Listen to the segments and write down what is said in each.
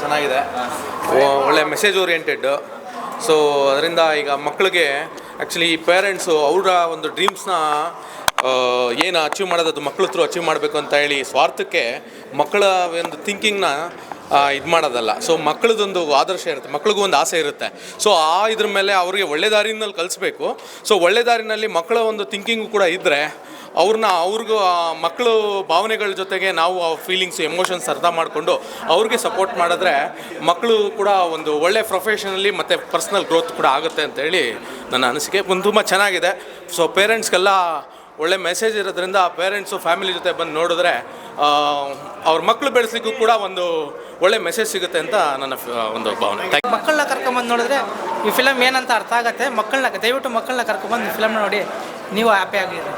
ಚೆನ್ನಾಗಿದೆ, ಒಳ್ಳೆ message oriented. So ಅದರಿಂದ ಈಗ ಮಕ್ಕಳಿಗೆ ಆ್ಯಕ್ಚುಲಿ ಪೇರೆಂಟ್ಸು ಅವರ ಒಂದು ಡ್ರೀಮ್ಸ್ನ ಏನು ಅಚೀವ್ ಮಾಡೋದು ಅದು ಮಕ್ಕಳ ಥ್ರೂ ಅಚೀವ್ ಮಾಡಬೇಕು ಅಂತ ಹೇಳಿ ಸ್ವಾರ್ಥಕ್ಕೆ ಮಕ್ಕಳ ಒಂದು ಥಿಂಕಿಂಗ್ನ ಇದು ಮಾಡೋದಲ್ಲ. ಸೊ ಮಕ್ಕಳದೊಂದು ಆದರ್ಶ ಇರುತ್ತೆ, ಮಕ್ಳಿಗೂ ಒಂದು ಆಸೆ ಇರುತ್ತೆ. ಸೊ ಇದ್ರ ಮೇಲೆ ಅವ್ರಿಗೆ ಒಳ್ಳೆ ದಾರಿನಲ್ಲಿ ಕಲಿಸ್ಬೇಕು. ಸೊ ಒಳ್ಳೆ ದಾರಿನಲ್ಲಿ ಮಕ್ಕಳ ಒಂದು ಥಿಂಕಿಂಗು ಕೂಡ ಇದ್ದರೆ ಅವ್ರಿಗೂ ಮಕ್ಕಳು ಭಾವನೆಗಳ ಜೊತೆಗೆ ನಾವು ಆ ಫೀಲಿಂಗ್ಸು ಎಮೋಷನ್ಸ್ ಅರ್ಥ ಮಾಡಿಕೊಂಡು ಅವ್ರಿಗೆ ಸಪೋರ್ಟ್ ಮಾಡಿದ್ರೆ ಮಕ್ಕಳು ಕೂಡ ಒಂದು ಒಳ್ಳೆ ಪ್ರೊಫೆಷನಲ್ಲಿ ಮತ್ತು ಪರ್ಸ್ನಲ್ ಗ್ರೋತ್ ಕೂಡ ಆಗುತ್ತೆ ಅಂತೇಳಿ ನನ್ನ ಅನಿಸಿಕೆ. ತುಂಬ ಚೆನ್ನಾಗಿದೆ. ಸೊ ಪೇರೆಂಟ್ಸ್ಗೆಲ್ಲ ಒಳ್ಳೆ ಮೆಸೇಜ್ ಇರೋದ್ರಿಂದ ಪೇರೆಂಟ್ಸು ಫ್ಯಾಮಿಲಿ ಜೊತೆ ಬಂದು ನೋಡಿದ್ರೆ ಅವ್ರ ಮಕ್ಕಳು ಬೆಳೆಸಲಿಕ್ಕೂ ಕೂಡ ಒಂದು ಒಳ್ಳೆ ಮೆಸೇಜ್ ಸಿಗುತ್ತೆ ಅಂತ ನನ್ನ ಒಂದು ಭಾವನೆ. ಮಕ್ಕಳನ್ನ ಕರ್ಕೊಂಬಂದು ನೋಡಿದ್ರೆ ಈ ಫಿಲಮ್ ಏನಂತ ಅರ್ಥ ಆಗುತ್ತೆ. ದಯವಿಟ್ಟು ಮಕ್ಕಳನ್ನ ಕರ್ಕೊಂಬಂದು ಈ ಫಿಲಮ್ ನೋಡಿ ನೀವು ಹ್ಯಾಪಿ ಆಗಿರಿ.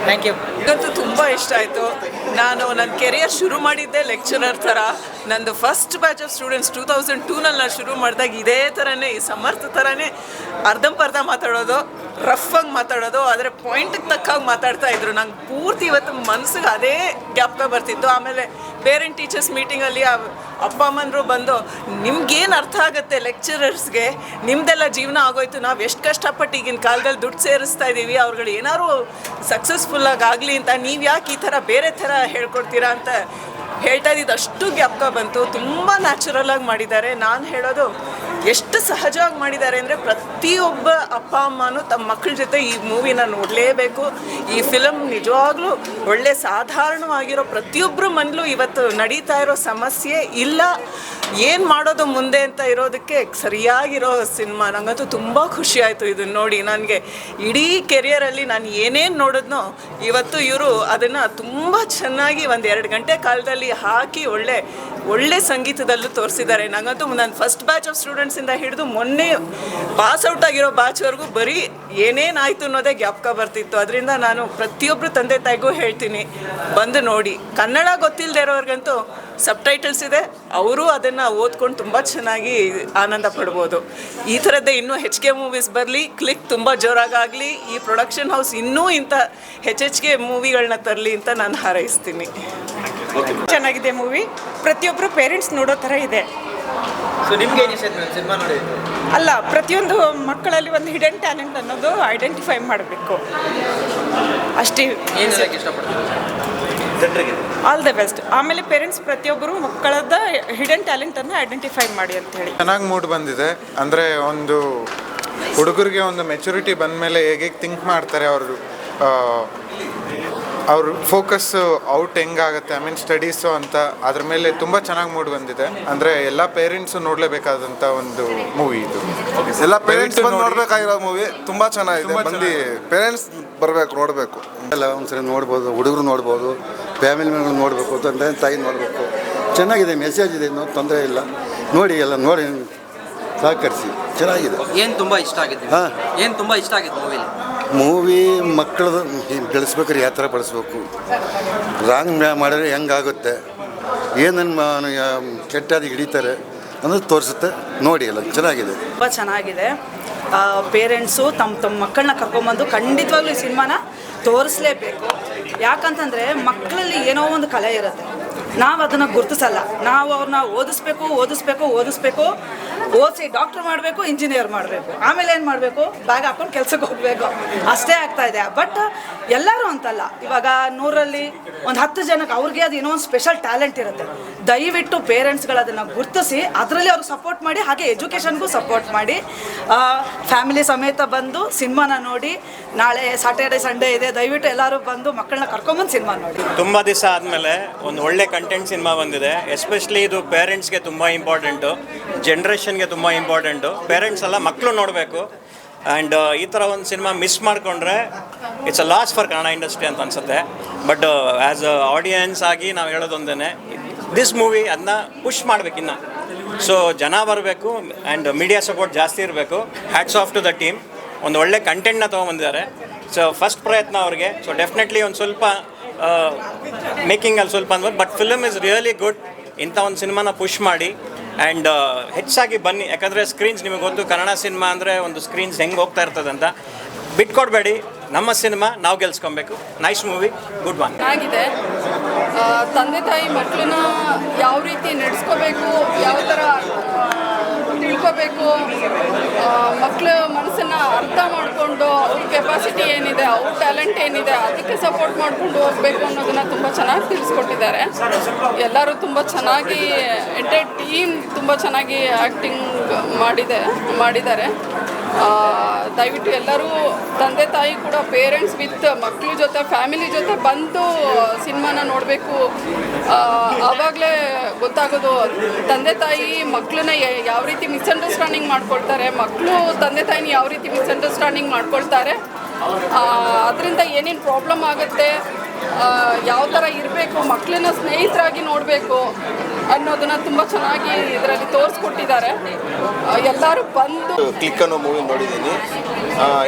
Thank you. ನನಗಂತೂ ತುಂಬ ಇಷ್ಟ ಆಯಿತು. ನಾನು ನನ್ನ ಕೆರಿಯರ್ ಶುರು ಮಾಡಿದ್ದೆ ಲೆಕ್ಚರರ್ ಥರ. ನಂದು ಫಸ್ಟ್ ಬ್ಯಾಚ್ ಆಫ್ ಸ್ಟೂಡೆಂಟ್ಸ್ 2002ನಲ್ಲಿ ನಾನು ಶುರು ಮಾಡಿದಾಗ ಇದೇ ಥರನೇ, ಈ ಸಮರ್ಥ ಥರನೇ ಅರ್ಧಂಪರ್ಧ ಮಾತಾಡೋದು, ರಫಾಗಿ ಮಾತಾಡೋದು, ಆದರೆ ಪಾಯಿಂಟಿಗೆ ತಕ್ಕಾಗಿ ಮಾತಾಡ್ತಾ ಇದ್ರು. ನಂಗೆ ಪೂರ್ತಿ ಇವತ್ತು ಮನಸ್ಸಿಗೆ ಅದೇ ಜ್ಞಾಪಕ ಬರ್ತಿತ್ತು. ಆಮೇಲೆ ಪೇರೆಂಟ್ ಟೀಚರ್ಸ್ ಮೀಟಿಂಗಲ್ಲಿ ಅಪ್ಪ ಅಮ್ಮನರು ಬಂದು ನಿಮ್ಗೇನು ಅರ್ಥ ಆಗುತ್ತೆ ಲೆಕ್ಚರರ್ಸ್ಗೆ, ನಿಮ್ಮದೆಲ್ಲ ಜೀವನ ಆಗೋಯ್ತು, ನಾವು ಎಷ್ಟು ಕಷ್ಟಪಟ್ಟು ಈಗಿನ ಕಾಲದಲ್ಲಿ ದುಡ್ಡು ಸೇರಿಸ್ತಾ ಇದ್ದೀವಿ, ಅವ್ರುಗಳು ಏನಾದ್ರು ಸಕ್ಸಸ್ಫುಲ್ಲಾಗಿ ಆಗಲಿ ಅಂತ ನೀವು ಯಾಕೆ ಈ ಥರ ಬೇರೆ ಥರ ಹೇಳ್ಕೊಡ್ತೀರಾ ಅಂತ ಹೇಳ್ತಾ ಇದ್ದಿದ್ದು ಅಷ್ಟು ಜ್ಞಾಪಕ ಬಂತು. ತುಂಬ ನ್ಯಾಚುರಲಾಗಿ ಮಾಡಿದ್ದಾರೆ. ನಾನು ಹೇಳೋದು ಎಷ್ಟು ಸಹಜವಾಗಿ ಮಾಡಿದ್ದಾರೆ ಅಂದರೆ ಪ್ರತಿಯೊಬ್ಬ ಅಪ್ಪ ಅಮ್ಮನೂ ತಮ್ಮ ಮಕ್ಕಳ ಜೊತೆ ಈ ಮೂವಿನ ನೋಡಲೇಬೇಕು. ಈ ಫಿಲಮ್ ನಿಜವಾಗ್ಲೂ ಒಳ್ಳೆ ಸಾಧಾರಣವಾಗಿರೋ ಪ್ರತಿಯೊಬ್ಬರ ಮನಲ್ಲೂ ಇವತ್ತು ನಡೀತಾ ಇರೋ ಸಮಸ್ಯೆ ಇಲ್ಲ, ಏನು ಮಾಡೋದು ಮುಂದೆ ಅಂತ ಇರೋದಕ್ಕೆ ಸರಿಯಾಗಿರೋ ಸಿನಿಮಾ. ನನಗಂತೂ ತುಂಬ ಖುಷಿ ಆಯಿತು ಇದನ್ನು ನೋಡಿ. ನನಗೆ ಇಡೀ ಕೆರಿಯರಲ್ಲಿ ನಾನು ಏನೇನು ನೋಡಿದ್ನೋ ಇವತ್ತು ಇವರು ಅದನ್ನು ತುಂಬ ಚೆನ್ನಾಗಿ 1-2 ಗಂಟೆ ಕಾಲದಲ್ಲಿ ಹಾಕಿ ಒಳ್ಳೆ ಸಂಗೀತದಲ್ಲೂ ತೋರಿಸಿದ್ದಾರೆ. ನನಗಂತೂ ನನ್ನ ಫಸ್ಟ್ ಬ್ಯಾಚ್ ಆಫ್ ಸ್ಟೂಡೆಂಟ್ಸಿಂದ ಹಿಡಿದು ಮೊನ್ನೆ ಪಾಸ್ಔಟ್ ಆಗಿರೋ ಬ್ಯಾಚ್ವರೆಗೂ ಬರೀ ಏನೇನಾಯಿತು ಅನ್ನೋದೇ ಜ್ಞಾಪಕ ಬರ್ತಿತ್ತು. ಅದರಿಂದ ನಾನು ಪ್ರತಿಯೊಬ್ಬರು ತಂದೆ ತಾಯಿಗೂ ಹೇಳ್ತೀನಿ, ಬಂದು ನೋಡಿ. ಕನ್ನಡ ಗೊತ್ತಿಲ್ಲದೆ ಇರೋರ್ಗಂತೂ ಸಬ್ಟೈಟಲ್ಸ್ ಇದೆ, ಅವರು ಅದನ್ನು ಓದ್ಕೊಂಡು ತುಂಬ ಚೆನ್ನಾಗಿ ಆನಂದ ಪಡ್ಬೋದು. ಈ ಥರದ್ದೇ ಇನ್ನೂ HK ಮೂವೀಸ್ ಬರಲಿ, ಕ್ಲಿಕ್ ತುಂಬ ಜೋರಾಗಲಿ, ಈ ಪ್ರೊಡಕ್ಷನ್ ಹೌಸ್ ಇನ್ನೂ ಇಂಥ HK ಮೂವಿಗಳನ್ನ ತರಲಿ ಅಂತ ನಾನು ಹಾರೈಸ್ತೀನಿ. ಚೆನ್ನಾಗಿದೆ ಮೂವಿ, ಪ್ರತಿಯೊಬ್ಬರು ಪೇರೆಂಟ್ಸ್ ನೋಡೋ ಥರ ಇದೆ. ಸೊ ನಿಮ್ಗೆ ಏನು ಇಷ್ಟ ಆಯ್ತು ಸಿನಿಮಾ ನೋಡಿ? ಅಲ್ಲ, ಪ್ರತಿಯೊಂದು ಮಕ್ಕಳಲ್ಲಿ ಒಂದು ಹಿಡನ್ ಟ್ಯಾಲೆಂಟ್ ಅನ್ನೋದು ಐಡೆಂಟಿಫೈ ಮಾಡಬೇಕು ಅಷ್ಟೇ. ಏನು ಇಷ್ಟಪಡ್ತೀನಿ ಜನರಿಗೆ? All the best. ಆಮೇಲೆ ಪೇರೆಂಟ್ಸ್ ಪ್ರತಿಯೊಬ್ಬರು ಮಕ್ಕಳದ ಹಿಡನ್ ಟ್ಯಾಲೆಂಟನ್ನು ಐಡೆಂಟಿಫೈ ಮಾಡಿ ಅಂತ ಹೇಳಿ. ಚೆನ್ನಾಗಿ ಮೂಡ್ ಬಂದಿದೆ. ಅಂದರೆ ಒಂದು ಹುಡುಗರಿಗೆ ಒಂದು ಮೆಚುರಿಟಿ ಬಂದ ಮೇಲೆ ಹೇಗೆ ಥಿಂಕ್ ಮಾಡ್ತಾರೆ, ಅವ್ರ ಫೋಕಸ್ ಔಟ್ ಹೆಂಗಾಗುತ್ತೆ, ಐ ಮೀನ್ ಸ್ಟಡೀಸು ಅಂತ, ಅದ್ರ ಮೇಲೆ ತುಂಬ ಚೆನ್ನಾಗಿ ಮೂಡ್ ಬಂದಿದೆ. ಅಂದರೆ ಎಲ್ಲ ಪೇರೆಂಟ್ಸು ನೋಡಲೇಬೇಕಾದಂಥ ಒಂದು ಮೂವಿ ಇದು. ಎಲ್ಲ ಪೇರೆಂಟ್ಸ್ ಬಂದು ನೋಡಬೇಕಾಗಿರೋ ಮೂವಿ. ತುಂಬ ಚೆನ್ನಾಗಿದೆ. ಬಂದು ಪೇರೆಂಟ್ಸ್ ಬರಬೇಕು, ನೋಡಬೇಕು. ಎಲ್ಲ ಒಂದ್ಸರಿ ನೋಡ್ಬೋದು, ಹುಡುಗರು ನೋಡ್ಬೋದು, ಫ್ಯಾಮಿಲಿ ಮೆಂಬರ್ ನೋಡಬೇಕು, ತಂದೆ ತಾಯಿ ನೋಡಬೇಕು. ಚೆನ್ನಾಗಿದೆ, ಮೆಸೇಜ್ ಇದೆ, ಇನ್ನೂ ತೊಂದರೆ ಇಲ್ಲ. ನೋಡಿ, ಎಲ್ಲ ನೋಡಿ ಸಹಕರಿಸಿ. ಚೆನ್ನಾಗಿದೆ. ಏನು ತುಂಬ ಇಷ್ಟ ಆಗಿದೆ? ಏನು ತುಂಬ ಇಷ್ಟ ಆಗಿದೆ ಮೂವಿ? ಮಕ್ಕಳದು ಬೆಳೆಸ್ಬೇಕಾದ್ರೆ ಯಾವ ಥರ ಬೆಳೆಸ್ಬೇಕು, ರಾಂಗ್ ಮಾಡಿದ್ರೆ ಹೆಂಗಾಗುತ್ತೆ, ಏನನ್ನು ಕೆಟ್ಟದಾಗಿ ಹಿಡಿತಾರೆ ಅನ್ನೋದು ತೋರಿಸುತ್ತೆ. ನೋಡಿ, ಎಲ್ಲ ಚೆನ್ನಾಗಿದೆ, ತುಂಬ ಚೆನ್ನಾಗಿದೆ. ಪೇರೆಂಟ್ಸು ತಮ್ಮ ಮಕ್ಕಳನ್ನ ಕರ್ಕೊಂಬಂದು ಖಂಡಿತವಾಗ್ಲೂ ಈ ಸಿನಿಮಾನ ತೋರಿಸ್ಲೇಬೇಕು. ಯಾಕಂತಂದರೆ ಮಕ್ಕಳಲ್ಲಿ ಏನೋ ಒಂದು ಕಲೆ ಇರುತ್ತೆ, ನಾವು ಅದನ್ನು ಗುರುತಿಸಲ್ಲ. ನಾವು ಅವ್ರನ್ನ ಓದಿಸ್ಬೇಕು, ಓದಿಸಿ ಡಾಕ್ಟ್ರ್ ಮಾಡಬೇಕು, ಇಂಜಿನಿಯರ್ ಮಾಡಬೇಕು, ಆಮೇಲೆ ಏನು ಮಾಡಬೇಕು, ಬ್ಯಾಗ್ ಹಾಕೊಂಡು ಕೆಲಸಕ್ಕೆ ಹೋಗಬೇಕು, ಅಷ್ಟೇ ಆಗ್ತಾಯಿದೆ. ಬಟ್ ಎಲ್ಲರೂ ಅಂತಲ್ಲ. ಇವಾಗ 100ರಲ್ಲಿ ಒಂದು 10 ಜನಕ್ಕೆ ಅವ್ರಿಗೆ ಅದು ಏನೋ ಒಂದು ಸ್ಪೆಷಲ್ ಟ್ಯಾಲೆಂಟ್ ಇರುತ್ತೆ. ದಯವಿಟ್ಟು ಪೇರೆಂಟ್ಸ್ಗಳು ಅದನ್ನು ಗುರುತಿಸಿ ಅದರಲ್ಲಿ ಅವ್ರಿಗೆ ಸಪೋರ್ಟ್ ಮಾಡಿ, ಹಾಗೆ ಎಜುಕೇಷನ್ಗೂ ಸಪೋರ್ಟ್ ಮಾಡಿ, ಫ್ಯಾಮಿಲಿ ಸಮೇತ ಬಂದು ಸಿನಿಮಾನ ನೋಡಿ. ನಾಳೆ ಸ್ಯಾಟರ್ಡೆ ಸಂಡೇ ಇದೆ, ದಯವಿಟ್ಟು ಎಲ್ಲರೂ ಬಂದು ಮಕ್ಕಳನ್ನ ಕರ್ಕೊಂಬಂದು ಸಿನಿಮಾ ನೋಡಿ. ತುಂಬ ದಿವಸ ಆದಮೇಲೆ ಒಂದು ಒಳ್ಳೆ ಕಂಟೆಂಟ್ ಸಿನಿಮಾ ಬಂದಿದೆ. ಎಸ್ಪೆಷಲಿ ಇದು ಪೇರೆಂಟ್ಸ್ಗೆ ತುಂಬ ಇಂಪಾರ್ಟೆಂಟು, ಜನ್ರೇಷನ್ಗೆ ತುಂಬ ಇಂಪಾರ್ಟೆಂಟು. ಪೇರೆಂಟ್ಸ್ ಎಲ್ಲ ಮಕ್ಕಳು ನೋಡಬೇಕು. ಆ್ಯಂಡ್ ಈ ಥರ ಒಂದು ಸಿನಿಮಾ ಮಿಸ್ ಮಾಡಿಕೊಂಡ್ರೆ it's a loss for Kannada industry ಅಂತ ಅನಿಸುತ್ತೆ. ಬಟ್ ಆ್ಯಸ್ ಅ ಆಡಿಯನ್ಸ್ ಆಗಿ ನಾವು ಹೇಳೋದೊಂದೇ, ದಿಸ್ ಮೂವಿ ಅದನ್ನ ಪುಷ್ ಮಾಡಬೇಕಿನ್ನ. ಸೊ ಜನ ಬರಬೇಕು ಆ್ಯಂಡ್ ಮೀಡಿಯಾ ಸಪೋರ್ಟ್ ಜಾಸ್ತಿ ಇರಬೇಕು. Hats off to the team. ಒಂದು ಒಳ್ಳೆ ಕಂಟೆಂಟ್ನ ತೊಗೊಂಬಂದಿದ್ದಾರೆ. ಸೊ ಫಸ್ಟ್ ಪ್ರಯತ್ನ ಅವ್ರಿಗೆ. ಸೊ ಡೆಫಿನೆಟ್ಲಿ ಒಂದು ಸ್ವಲ್ಪ ಮೇಕಿಂಗಲ್ಲಿ ಸ್ವಲ್ಪ ಅಂದ್ಬೋದು, but film is really good. ಇಂಥ ಒಂದು ಸಿನಿಮಾನ ಪುಷ್ ಮಾಡಿ ಆ್ಯಂಡ್ ಹೆಚ್ಚಾಗಿ ಬನ್ನಿ. ಯಾಕಂದರೆ ಸ್ಕ್ರೀನ್ಸ್ ನಿಮಗೆ ಗೊತ್ತು, ಕನ್ನಡ ಸಿನಿಮಾ ಅಂದರೆ ಒಂದು ಸ್ಕ್ರೀನ್ಸ್ ಹೆಂಗೆ ಹೋಗ್ತಾ ಇರ್ತದೆ ಅಂತ. ಬಿಟ್ಕೊಡ್ಬೇಡಿ, ನಮ್ಮ ಸಿನಿಮಾ ನಾವು ಗೆಲ್ಸ್ಕೊಬೇಕು. Nice movie, good one. ಆಗಿದೆ. ತಂದೆ ತಾಯಿ ಮಕ್ಕಳನ್ನ ಯಾವ ರೀತಿ ನಡೆಸ್ಕೋಬೇಕು, ಯಾವ ಥರ ಮಕ್ಕಳ ಮನಸ್ಸನ್ನು ಅರ್ಥ ಮಾಡಿಕೊಂಡು ಅವ್ರ ಕೆಪಾಸಿಟಿ ಏನಿದೆ, ಅವ್ರ ಟ್ಯಾಲೆಂಟ್ ಏನಿದೆ, ಅದಕ್ಕೆ ಸಪೋರ್ಟ್ ಮಾಡಿಕೊಂಡು ಹೋಗಬೇಕು ಅನ್ನೋದನ್ನು ತುಂಬ ಚೆನ್ನಾಗಿ ತಿಳಿಸ್ಕೊಟ್ಟಿದ್ದಾರೆ. ಎಲ್ಲರೂ ತುಂಬ ಚೆನ್ನಾಗಿ ಎಂಟೈರ್ ಟೀಮ್ ತುಂಬ ಚೆನ್ನಾಗಿ ಆ್ಯಕ್ಟಿಂಗ್ ಮಾಡಿದ್ದಾರೆ. ದಯವಿಟ್ಟು ಎಲ್ಲರೂ ತಂದೆ ತಾಯಿ ಕೂಡ ಪೇರೆಂಟ್ಸ್ ವಿತ್ ಮಕ್ಕಳ ಜೊತೆ ಫ್ಯಾಮಿಲಿ ಜೊತೆ ಬಂದು ಸಿನಿಮಾನ ನೋಡಬೇಕು. ಆವಾಗಲೇ ಗೊತ್ತಾಗೋದು ತಂದೆ ತಾಯಿ ಮಕ್ಕಳನ್ನ ಯಾವ ರೀತಿ ಮಿಸ್ಅಂಡರ್ಸ್ಟ್ಯಾಂಡಿಂಗ್ ಮಾಡ್ಕೊಳ್ತಾರೆ, ಮಕ್ಕಳು ತಂದೆ ತಾಯಿನ ಯಾವ ರೀತಿ ಮಿಸ್ಅಂಡರ್ಸ್ಟ್ಯಾಂಡಿಂಗ್ ಮಾಡ್ಕೊಳ್ತಾರೆ, ಅದರಿಂದ ಏನೇನು ಪ್ರಾಬ್ಲಮ್ ಆಗುತ್ತೆ, ಯಾವ ಥರ ಇರಬೇಕು, ಮಕ್ಕಳನ್ನ ಸ್ನೇಹಿತರಾಗಿ ನೋಡಬೇಕು ಅನ್ನೋದನ್ನ ತುಂಬ ಚೆನ್ನಾಗಿ ಇದರಲ್ಲಿ ತೋರಿಸ್ಕೊಟ್ಟಿದ್ದಾರೆ. ಎಲ್ಲರೂ ಬಂದು ಕ್ಲಿಕ್ ಅನ್ನೋ ಮೂವಿ ನೋಡಿದ್ದೀನಿ.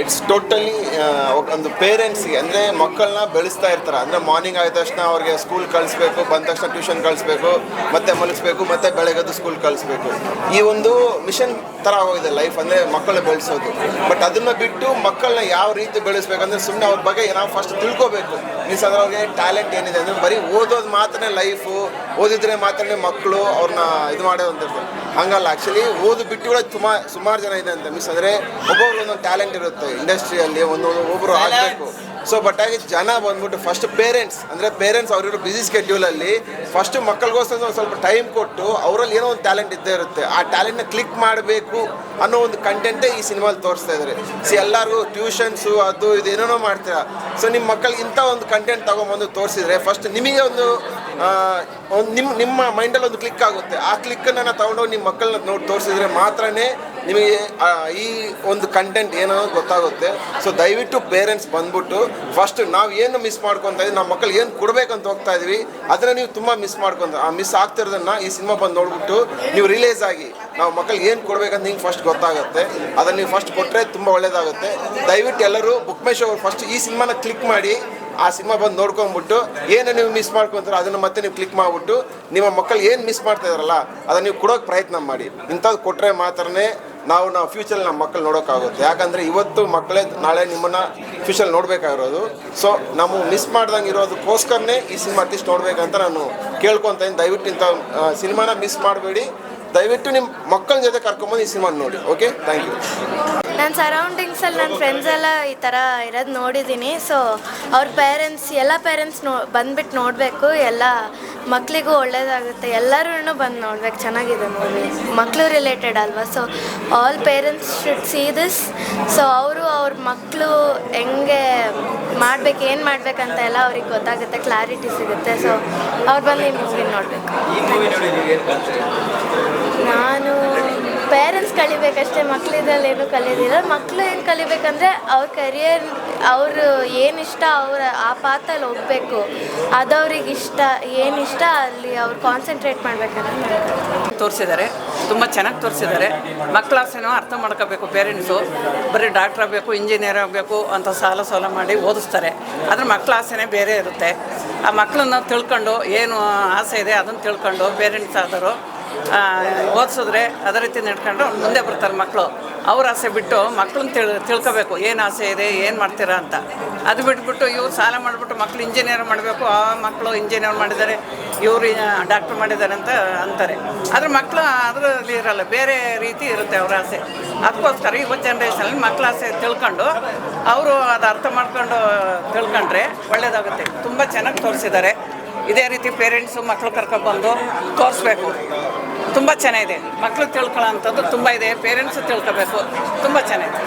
ಇಟ್ಸ್ ಟೋಟಲಿ ಒಂದು ಪೇರೆಂಟ್ಸ್ಗೆ ಅಂದರೆ ಮಕ್ಕಳನ್ನ ಬೆಳೆಸ್ತಾ ಇರ್ತಾರೆ. ಅಂದರೆ ಮಾರ್ನಿಂಗ್ ಆದ ತಕ್ಷಣ ಅವ್ರಿಗೆ ಸ್ಕೂಲ್ ಕಳಿಸ್ಬೇಕು, ಬಂದ ತಕ್ಷಣ ಟ್ಯೂಷನ್ ಕಳಿಸ್ಬೇಕು, ಮತ್ತೆ ಮಲಗಿಸ್ಬೇಕು, ಮತ್ತೆ ಬೆಳಗ್ಗೆದ್ದು ಸ್ಕೂಲ್ ಕಳಿಸ್ಬೇಕು. ಈ ಒಂದು ಮಿಷನ್ ಥರ ಆಗೋಗಿದೆ ಲೈಫ್, ಅಂದರೆ ಮಕ್ಕಳನ್ನ ಬೆಳೆಸೋದು. ಬಟ್ ಅದನ್ನು ಬಿಟ್ಟು ಮಕ್ಕಳನ್ನ ಯಾವ ರೀತಿ ಬೆಳೆಸ್ಬೇಕಂದ್ರೆ ಸುಮ್ಮನೆ ಅವ್ರ ಬಗ್ಗೆ ನಾವು ಫಸ್ಟ್ ತಿಳ್ಕೊಬೇಕು. ಮೀನ್ಸ್ ಅಂದ್ರೆ ಅವ್ರಿಗೆ ಟ್ಯಾಲೆಂಟ್ ಏನಿದೆ ಅಂದರೆ ಬರೀ ಓದೋದು ಮಾತ್ರನೇ ಲೈಫು, ಓದಿದ್ರೆ ಮಾತ್ರನೇ ಮಕ್ಕಳು ಅವ್ರನ್ನ ಇದು ಮಾಡೋದು ಅಂತ ಇರ್ತಾರೆ. ಹಂಗಲ್ಲ, ಆ್ಯಕ್ಚುಲಿ ಓದು ಬಿಟ್ಟು ಕೂಡ ಸುಮಾರು ಜನ ಇದೆ ಅಂತ. ಮೀನ್ಸ್ ಅಂದರೆ ಒಬ್ಬೊಬ್ರು ಒಂದೊಂದು ಟ್ಯಾಲೆಂಟ್ ಇರುತ್ತೆ ಇಂಡಸ್ಟ್ರಿಯಲ್ಲಿ, ಒಬ್ಬರು ಆಗಬೇಕು. ಸೊ ಬಟ್ ಆಗಿ ಜನ ಬಂದ್ಬಿಟ್ಟು ಫಸ್ಟ್ ಪೇರೆಂಟ್ಸ್ ಅವರಿರೋ ಬ್ಯುಸಿ ಸ್ಕೆಡ್ಯೂಲಲ್ಲಿ ಫಸ್ಟ್ ಮಕ್ಕಳಿಗೋಸ್ಕರ ಒಂದು ಸ್ವಲ್ಪ ಟೈಮ್ ಕೊಟ್ಟು ಅವರಲ್ಲಿ ಏನೋ ಒಂದು ಟ್ಯಾಲೆಂಟ್ ಇದ್ದೇ ಇರುತ್ತೆ, ಆ ಟ್ಯಾಲೆಂಟ್ನ ಕ್ಲಿಕ್ ಮಾಡಬೇಕು ಅನ್ನೋ ಒಂದು ಕಂಟೆಂಟೇ ಈ ಸಿನಿಮಾಲಿ ತೋರಿಸ್ತಾ ಇದ್ದಾರೆ. ಎಲ್ಲರಿಗೂ ಟ್ಯೂಷನ್ಸು ಅದು ಇದು ಏನೇನೋ ಮಾಡ್ತೀರಾ. ಸೊ ನಿಮ್ಮ ಮಕ್ಕಳಿಗೆ ಇಂಥ ಒಂದು ಕಂಟೆಂಟ್ ತೊಗೊಂಬಂದು ತೋರಿಸಿದ್ರೆ ಫಸ್ಟ್ ನಿಮಗೆ ಒಂದು ನಿಮ್ಮ ಮೈಂಡಲ್ಲಿ ಒಂದು ಕ್ಲಿಕ್ ಆಗುತ್ತೆ. ಆ ಕ್ಲಿಕ್ಕನ್ನು ತೊಗೊಂಡೋಗಿ ನಿಮ್ಮ ಮಕ್ಕಳನ್ನ ತೋರಿಸಿದ್ರೆ ಮಾತ್ರನೇ ನಿಮಗೆ ಈ ಒಂದು ಕಂಟೆಂಟ್ ಏನೋ ಗೊತ್ತಾಗುತ್ತೆ. ಸೊ ದಯವಿಟ್ಟು ಪೇರೆಂಟ್ಸ್ ಬಂದ್ಬಿಟ್ಟು ಫಸ್ಟ್ ನಾವು ಏನು ಮಿಸ್ ಮಾಡ್ಕೊತಾ ಇದ್ದೀವಿ, ನಮ್ಮ ಮಕ್ಕಳಿಗೆ ಏನು ಕೊಡಬೇಕಂತ ಹೋಗ್ತಾ ಇದ್ವಿ, ಅದನ್ನು ನೀವು ತುಂಬ ಮಿಸ್ ಆಗ್ತಿರೋದನ್ನು ಈ ಸಿನಿಮಾ ಬಂದು ನೋಡ್ಬಿಟ್ಟು ನೀವು ರಿಲೈಸ್ ಆಗಿ ನಾವು ಮಕ್ಕಳಿಗೆ ಏನು ಕೊಡಬೇಕಂತ ನಿಮ್ಗೆ ಫಸ್ಟ್ ಗೊತ್ತಾಗುತ್ತೆ. ಅದನ್ನು ನೀವು ಫಸ್ಟ್ ಕೊಟ್ಟರೆ ತುಂಬ ಒಳ್ಳೆಯದಾಗುತ್ತೆ. ದಯವಿಟ್ಟು ಎಲ್ಲರೂ ಬುಕ್ ಮೈ ಶೋ ಫಸ್ಟ್ ಈ ಸಿನಿಮಾನ ಕ್ಲಿಕ್ ಮಾಡಿ ಆ ಸಿನಿಮಾ ಬಂದು ನೋಡ್ಕೊಂಬಿಟ್ಟು ಏನು ನೀವು ಮಿಸ್ ಮಾಡ್ಕೊತಾರೆ ಅದನ್ನು ಮತ್ತೆ ನೀವು ಕ್ಲಿಕ್ ಮಾಡಿಬಿಟ್ಟು ನಿಮ್ಮ ಮಕ್ಕಳು ಏನು ಮಿಸ್ ಮಾಡ್ತಾ ಇದ್ದಾರಲ್ಲ ಅದನ್ನು ನೀವು ಕೊಡೋಕೆ ಪ್ರಯತ್ನ ಮಾಡಿ. ಇಂಥದ್ದು ಕೊಟ್ಟರೆ ಮಾತ್ರನೇ ನಾವು ಫ್ಯೂಚರಲ್ಲಿ ನಮ್ಮ ಮಕ್ಕಳು ನೋಡೋಕ್ಕಾಗುತ್ತೆ. ಯಾಕಂದರೆ ಇವತ್ತು ಮಕ್ಕಳೇ ನಾಳೆ ನಿಮ್ಮನ್ನು ಫ್ಯೂಚರ್ ನೋಡಬೇಕಾಗಿರೋದು. ಸೊ ನಾವು ಮಿಸ್ ಮಾಡ್ದಂಗೆ ಇರೋದಕ್ಕೋಸ್ಕರನೇ ಈ ಸಿನಿಮಾ ಅಟ್ಲೀಸ್ಟ್ ನೋಡಬೇಕಂತ ನಾನು ಕೇಳ್ಕೊತೀನಿ. ದಯವಿಟ್ಟು ಇಂಥ ಸಿನಿಮಾನ ಮಿಸ್ ಮಾಡಬೇಡಿ. ದಯವಿಟ್ಟು ನಿಮ್ಮ ಮಕ್ಕಳ ಜೊತೆ ಕರ್ಕೊಂಬಂದು ಈ ಸಿನಿಮಾ ನೋಡಿ. Okay, thank you. ನನ್ನ ಸರೌಂಡಿಂಗ್ಸಲ್ಲಿ ನನ್ನ ಫ್ರೆಂಡ್ಸ್ ಎಲ್ಲ ಈ ಥರ ಇರೋದು ನೋಡಿದ್ದೀನಿ. ಸೊ ಅವ್ರ ಎಲ್ಲ ಪೇರೆಂಟ್ಸ್ ಬಂದುಬಿಟ್ಟು ನೋಡಬೇಕು. ಎಲ್ಲ ಮಕ್ಕಳಿಗೂ ಒಳ್ಳೇದಾಗುತ್ತೆ. ಎಲ್ಲರೂ ಬಂದು ನೋಡ್ಬೇಕು. ಚೆನ್ನಾಗಿದೆ ಮೂವಿ, ಮಕ್ಕಳು ರಿಲೇಟೆಡ್ ಅಲ್ವಾ. So all parents should see this. So ಅವ್ರ ಮಕ್ಕಳು ಹೆಂಗೆ ಮಾಡ್ಬೇಕು, ಏನು ಮಾಡ್ಬೇಕಂತ ಎಲ್ಲ ಅವ್ರಿಗೆ ಗೊತ್ತಾಗುತ್ತೆ, ಕ್ಲಾರಿಟಿ ಸಿಗುತ್ತೆ. ಸೊ ಅವ್ರು ಬಂದು ಈ ಮೂವಿ ನೋಡಬೇಕು. ನಾನು ಪೇರೆಂಟ್ಸ್ ಕಲಿಬೇಕಷ್ಟೇ, ಮಕ್ಕಳಿದ್ರಲ್ಲಿ ಏನೂ ಕಲಿಯೋದಿಲ್ಲ. ಮಕ್ಕಳು ಏನು ಕಲಿಬೇಕಂದ್ರೆ ಅವ್ರ ಕರಿಯರ್, ಅವರು ಏನಿಷ್ಟ ಆ ಪಾತಲ್ಲಿ ಹೋಗಬೇಕು. ಅದವ್ರಿಗೆ ಏನಿಷ್ಟ ಅಲ್ಲಿ ಅವ್ರು ಕಾನ್ಸಂಟ್ರೇಟ್ ಮಾಡ್ಬೇಕಂತ ತೋರಿಸಿದ್ದಾರೆ. ತುಂಬ ಚೆನ್ನಾಗಿ ತೋರಿಸಿದ್ದಾರೆ. ಮಕ್ಕಳ ಆಸೆನೂ ಅರ್ಥ ಮಾಡ್ಕೋಬೇಕು ಪೇರೆಂಟ್ಸು. ಬರೀ ಡಾಕ್ಟ್ರ್ ಆಗಬೇಕು, ಇಂಜಿನಿಯರ್ ಆಗಬೇಕು ಅಂತ ಸಾಲ ಮಾಡಿ ಓದಿಸ್ತಾರೆ. ಆದರೆ ಮಕ್ಕಳ ಆಸೆನೇ ಬೇರೆ ಇರುತ್ತೆ. ಆ ಮಕ್ಕಳನ್ನ ತಿಳ್ಕೊಂಡು ಏನು ಆಸೆ ಇದೆ ಅದನ್ನು ತಿಳ್ಕೊಂಡು ಪೇರೆಂಟ್ಸ್ ಆದರೂ ಓದಿಸಿದ್ರೆ ಅದೇ ರೀತಿ ನಡ್ಕೊಂಡು ಮುಂದೆ ಬರ್ತಾರೆ ಮಕ್ಕಳು. ಅವ್ರ ಆಸೆ ಬಿಟ್ಟು ಮಕ್ಕಳನ್ನ ತಿಳ್ಕೊಬೇಕು, ಏನು ಆಸೆ ಇದೆ, ಏನು ಮಾಡ್ತೀರಾ ಅಂತ. ಅದು ಬಿಟ್ಬಿಟ್ಟು ಇವ್ರು ಸಾಲ ಮಾಡಿಬಿಟ್ಟು ಮಕ್ಕಳು ಇಂಜಿನಿಯರ್ ಮಾಡಬೇಕು, ಆ ಮಕ್ಕಳು ಇಂಜಿನಿಯರ್ ಮಾಡಿದ್ದಾರೆ, ಇವರು ಡಾಕ್ಟ್ರ್ ಮಾಡಿದ್ದಾರೆ ಅಂತ ಅಂತಾರೆ. ಆದರೆ ಮಕ್ಕಳು ಅದರಲ್ಲಿ ಇರಲ್ಲ, ಬೇರೆ ರೀತಿ ಇರುತ್ತೆ ಅವ್ರ ಆಸೆ. ಅದಕ್ಕೋಸ್ಕರ ಇವತ್ತು ಜನ್ರೇಷನಲ್ಲಿ ಮಕ್ಕಳ ಆಸೆ ತಿಳ್ಕೊಂಡು ಅವರು ಅದು ಅರ್ಥ ಮಾಡ್ಕೊಂಡು ತಿಳ್ಕೊಂಡ್ರೆ ಒಳ್ಳೆಯದಾಗುತ್ತೆ. ತುಂಬ ಚೆನ್ನಾಗಿ ತೋರಿಸಿದ್ದಾರೆ. ಇದೇ ರೀತಿ ಪೇರೆಂಟ್ಸು ಮಕ್ಕಳು ಕರ್ಕೊಬಂದು ತೋರಿಸ್ಬೇಕು. ತುಂಬ ಚೆನ್ನಾಗಿದೆ. ಮಕ್ಕಳು ತಿಳ್ಕೊಳ್ಳೋ ಅಂಥದ್ದು ತುಂಬ ಇದೆ. ಪೇರೆಂಟ್ಸು ತಿಳ್ಕೊಬೇಕು. ತುಂಬ ಚೆನ್ನಾಗಿದೆ.